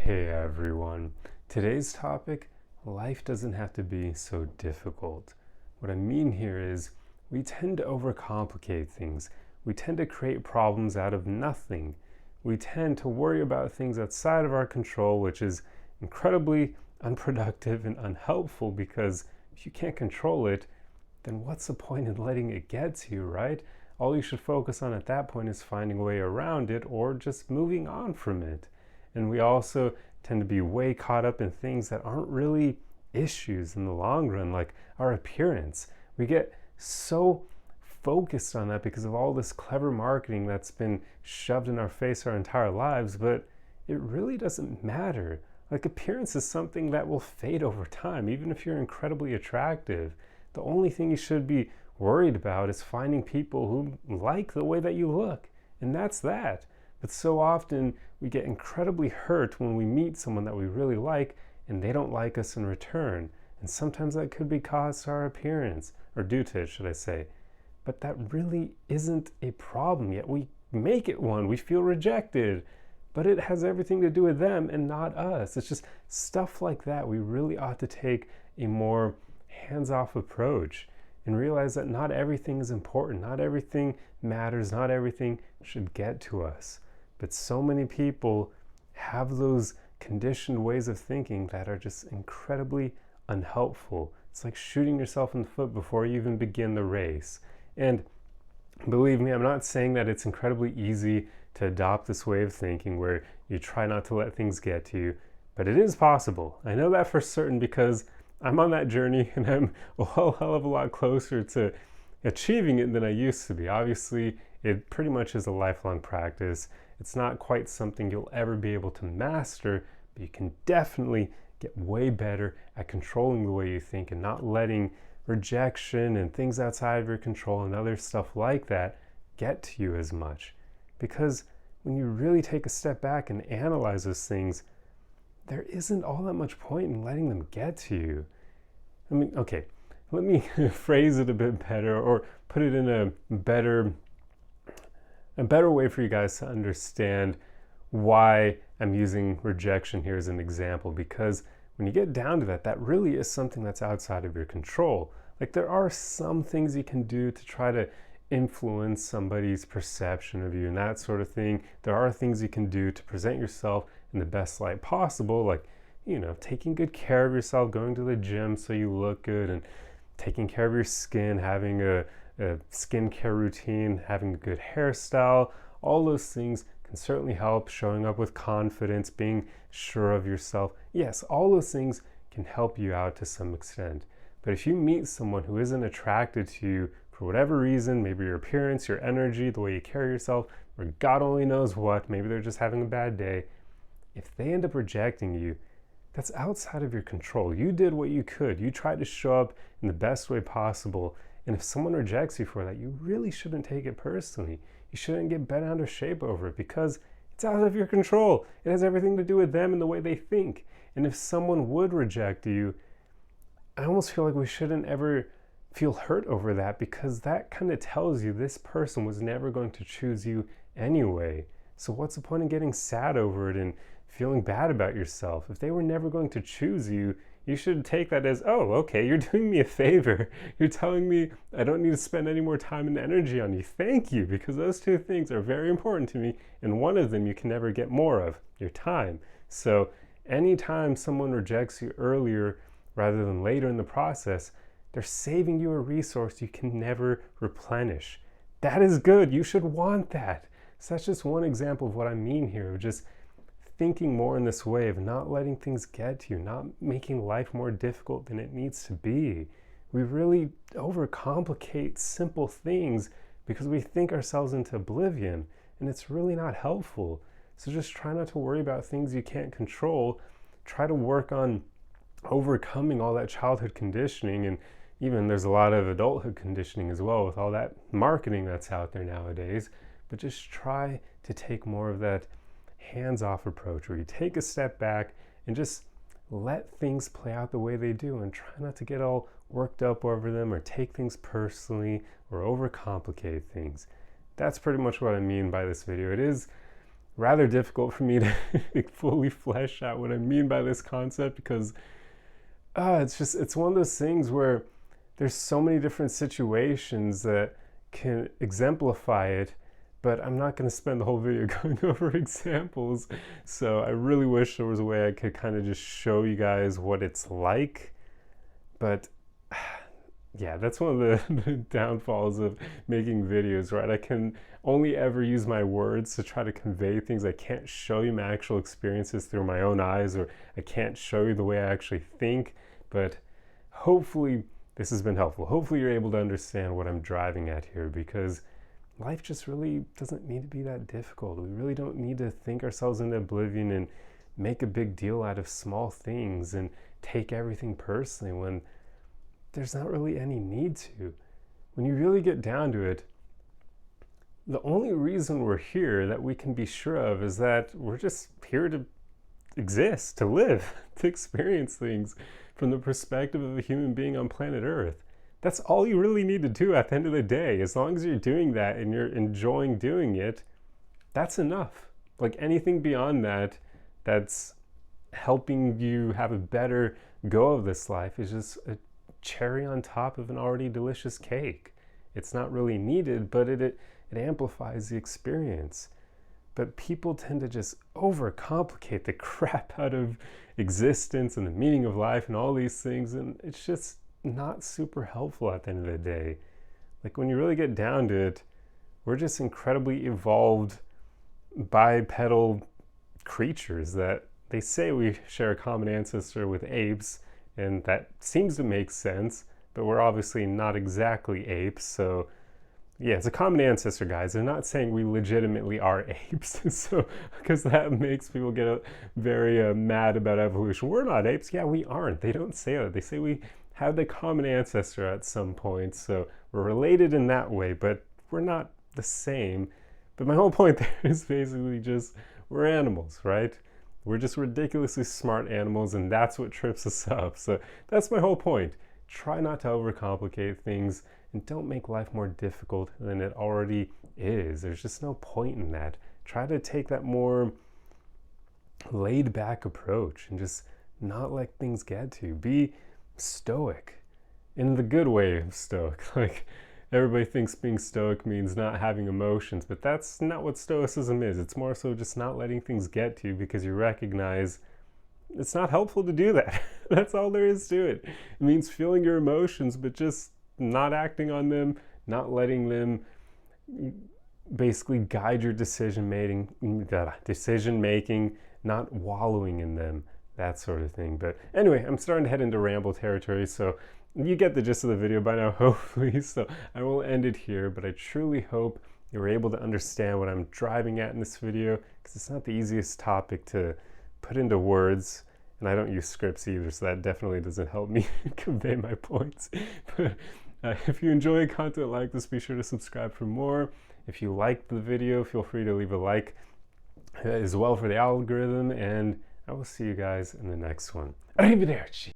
Hey everyone. Today's topic, life doesn't have to be so difficult. What I mean here is we tend to overcomplicate things. We tend to create problems out of nothing. We tend to worry about things outside of our control, which is incredibly unproductive and unhelpful because if you can't control it, then what's the point in letting it get to you, right? All you should focus on at that point is finding a way around it or just moving on from it. And we also tend to be way caught up in things that aren't really issues in the long run, like our appearance. We get so focused on that because of all this clever marketing that's been shoved in our face our entire lives, but it really doesn't matter. Like, appearance is something that will fade over time, even if you're incredibly attractive. The only thing you should be worried about is finding people who like the way that you look, and that's that. But so often we get incredibly hurt when we meet someone that we really like and they don't like us in return. And sometimes that could be caused to our appearance, or due to it, should I say. But that really isn't a problem, yet we make it one. We feel rejected. But it has everything to do with them and not us. It's just stuff like that. We really ought to take a more hands-off approach and realize that not everything is important. Not everything matters. Not everything should get to us. But so many people have those conditioned ways of thinking that are just incredibly unhelpful. It's like shooting yourself in the foot before you even begin the race. And believe me, I'm not saying that it's incredibly easy to adopt this way of thinking where you try not to let things get to you, but it is possible. I know that for certain because I'm on that journey and I'm a hell of a lot closer to achieving it than I used to be. Obviously, it pretty much is a lifelong practice. It's not quite something you'll ever be able to master, but you can definitely get way better at controlling the way you think and not letting rejection and things outside of your control and other stuff like that get to you as much. Because when you really take a step back and analyze those things, there isn't all that much point in letting them get to you. I mean, okay, let me phrase it a bit better or put it in a better way for you guys to understand why I'm using rejection here as an example, because when you get down to that, that really is something that's outside of your control. Like, there are some things you can do to try to influence somebody's perception of you and that sort of thing. There are things you can do to present yourself in the best light possible, like, taking good care of yourself, going to the gym so you look good, and taking care of your skin, having a skincare routine, having a good hairstyle. All those things can certainly help. Showing up with confidence, being sure of yourself. Yes, all those things can help you out to some extent. But if you meet someone who isn't attracted to you for whatever reason, maybe your appearance, your energy, the way you carry yourself, or God only knows what, maybe they're just having a bad day, if they end up rejecting you, that's outside of your control. You did what you could. You tried to show up in the best way possible. And if someone rejects you for that, you really shouldn't take it personally. You shouldn't get bent out of shape over it because it's out of your control. It has everything to do with them and the way they think. And if someone would reject you, I almost feel like we shouldn't ever feel hurt over that, because that kind of tells you this person was never going to choose you anyway. So what's the point in getting sad over it and feeling bad about yourself? If they were never going to choose you, you should take that as, oh, okay, you're doing me a favor. You're telling me I don't need to spend any more time and energy on you. Thank you, because those two things are very important to me, and one of them you can never get more of, your time. So anytime someone rejects you earlier rather than later in the process, they're saving you a resource you can never replenish. That is good. You should want that. So that's just one example of what I mean here, of just thinking more in this way of not letting things get to you, not making life more difficult than it needs to be. We really overcomplicate simple things because we think ourselves into oblivion, and it's really not helpful. So just try not to worry about things you can't control. Try to work on overcoming all that childhood conditioning, and even there's a lot of adulthood conditioning as well with all that marketing that's out there nowadays. But just try to take more of that hands-off approach where you take a step back and just let things play out the way they do, and try not to get all worked up over them or take things personally or overcomplicate things. That's pretty much what I mean by this video. It is rather difficult for me to fully flesh out what I mean by this concept, because it's one of those things where there's so many different situations that can exemplify it, but I'm not going to spend the whole video going over examples. So I really wish there was a way I could kind of just show you guys what it's like. But yeah, that's one of the downfalls of making videos, right? I can only ever use my words to try to convey things. I can't show you my actual experiences through my own eyes, or I can't show you the way I actually think. But hopefully this has been helpful. Hopefully you're able to understand what I'm driving at here, because life just really doesn't need to be that difficult. We really don't need to think ourselves into oblivion and make a big deal out of small things and take everything personally when there's not really any need to. When you really get down to it, the only reason we're here that we can be sure of is that we're just here to exist, to live, to experience things from the perspective of a human being on planet Earth. That's all you really need to do at the end of the day. As long as you're doing that and you're enjoying doing it, that's enough. Like anything beyond that, that's helping you have a better go of this life, is just a cherry on top of an already delicious cake. It's not really needed, but it amplifies the experience. But people tend to just overcomplicate the crap out of existence and the meaning of life and all these things, and it's just not super helpful at the end of the day. Like when you really get down to it, we're just incredibly evolved bipedal creatures that they say we share a common ancestor with apes, and that seems to make sense, but we're obviously not exactly apes. So yeah, it's a common ancestor, guys. They're not saying we legitimately are apes, so because that makes people get very mad about evolution. We're not apes. Yeah, we aren't. They don't say that. They say we have the common ancestor at some point, so we're related in that way, but we're not the same. But my whole point there is basically just we're animals, right? We're just ridiculously smart animals, and that's what trips us up. So that's my whole point. Try not to overcomplicate things, and don't make life more difficult than it already is. There's just no point in that. Try to take that more laid back approach and just not let things get to you. Be stoic in the good way of stoic. Like everybody thinks being stoic means not having emotions, but that's not what stoicism is. It's more so just not letting things get to you because you recognize it's not helpful to do that. That's all there is to it. It means feeling your emotions, but just not acting on them, not letting them basically guide your decision making, not wallowing in them, that sort of thing. But anyway, I'm starting to head into ramble territory, so you get the gist of the video by now, hopefully. So I will end it here, but I truly hope you were able to understand what I'm driving at in this video, because it's not the easiest topic to put into words, and I don't use scripts either, so that definitely doesn't help me convey my points. But if you enjoy content like this, be sure to subscribe for more. If you liked the video, feel free to leave a like as well for the algorithm, and I will see you guys in the next one. Arrivederci!